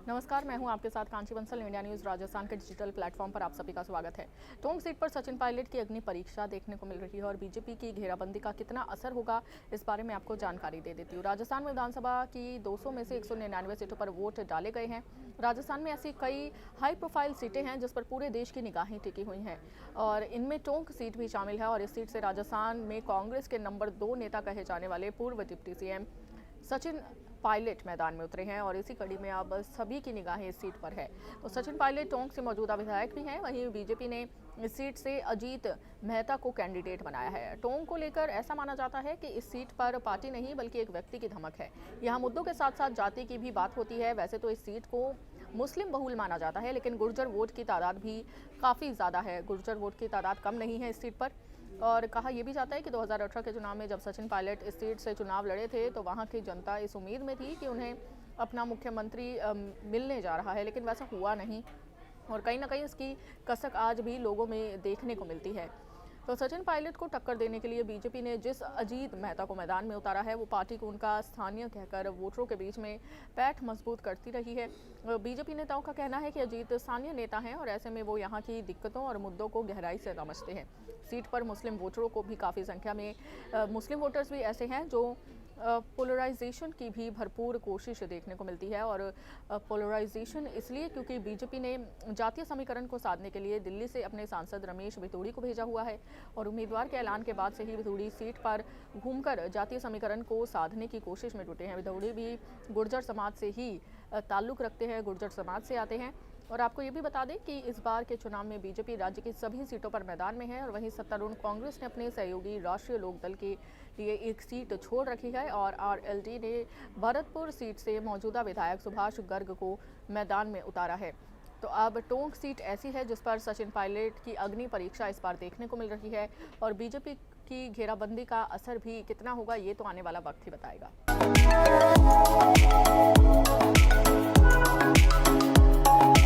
नमस्कार, मैं हूं आपके साथ कांची बंसल। इंडिया न्यूज़ राजस्थान के डिजिटल प्लेटफॉर्म पर आप सभी का स्वागत है। टोंक सीट पर सचिन पायलट की अग्नि परीक्षा देखने को मिल रही है और बीजेपी की घेराबंदी का कितना असर होगा, इस बारे में आपको जानकारी दे देती हूँ। राजस्थान में विधानसभा की 200 में से 199 सीटों पर वोट डाले गए हैं। राजस्थान में ऐसी कई हाई प्रोफाइल सीटें हैं जिस पर पूरे देश की निगाहें टिकी हुई हैं और इनमें टोंक सीट भी शामिल है। और इस सीट से राजस्थान में कांग्रेस के नंबर 2 नेता कहे जाने वाले पूर्व डिप्टी सीएम सचिन पायलट मैदान में उतरे हैं और इसी कड़ी में अब सभी की निगाहें इस सीट पर है। तो सचिन पायलट टोंक से मौजूदा विधायक भी हैं। वहीं बीजेपी ने इस सीट से अजीत मेहता को कैंडिडेट बनाया है। टोंक को लेकर ऐसा माना जाता है कि इस सीट पर पार्टी नहीं बल्कि एक व्यक्ति की धमक है। यहाँ मुद्दों के साथ साथ जाति की भी बात होती है। वैसे तो इस सीट को मुस्लिम बहुल माना जाता है, लेकिन गुर्जर वोट की तादाद भी काफ़ी ज़्यादा है। गुर्जर वोट की तादाद कम नहीं है इस सीट पर। और कहा यह भी जाता है कि 2018 के चुनाव में जब सचिन पायलट इस सीट से चुनाव लड़े थे तो वहां की जनता इस उम्मीद में थी कि उन्हें अपना मुख्यमंत्री मिलने जा रहा है, लेकिन वैसा हुआ नहीं और कहीं ना कहीं इसकी कसक आज भी लोगों में देखने को मिलती है। तो सचिन पायलट को टक्कर देने के लिए बीजेपी ने जिस अजीत मेहता को मैदान में उतारा है, वो पार्टी को उनका स्थानीय कहकर वोटरों के बीच में पैठ मजबूत करती रही है। बीजेपी नेताओं का कहना है कि अजीत स्थानीय नेता हैं और ऐसे में वो यहाँ की दिक्कतों और मुद्दों को गहराई से समझते हैं। सीट पर मुस्लिम वोटरों को भी काफ़ी संख्या में मुस्लिम वोटर्स भी ऐसे हैं जो पोलराइजेशन की भी भरपूर कोशिश देखने को मिलती है। और पोलराइजेशन इसलिए क्योंकि बीजेपी ने जातीय समीकरण को साधने के लिए दिल्ली से अपने सांसद रमेश भितोड़ी को भेजा हुआ है और उम्मीदवार के ऐलान के बाद से ही भितोड़ी सीट पर घूमकर जातीय समीकरण को साधने की कोशिश में जुटे हैं। भितोड़ी भी गुर्जर समाज से ही ताल्लुक़ रखते हैं, गुर्जर समाज से आते हैं। और आपको ये भी बता दें कि इस बार के चुनाव में बीजेपी राज्य की सभी सीटों पर मैदान में है और वहीं सत्तारूढ़ कांग्रेस ने अपने सहयोगी राष्ट्रीय लोकदल के लिए एक सीट छोड़ रखी है और आरएलडी ने भरतपुर सीट से मौजूदा विधायक सुभाष गर्ग को मैदान में उतारा है। तो अब टोंक सीट ऐसी है जिस पर सचिन पायलट की अग्नि परीक्षा इस बार देखने को मिल रही है और बीजेपी की घेराबंदी का असर भी कितना होगा, ये तो आने वाला वक्त ही बताएगा।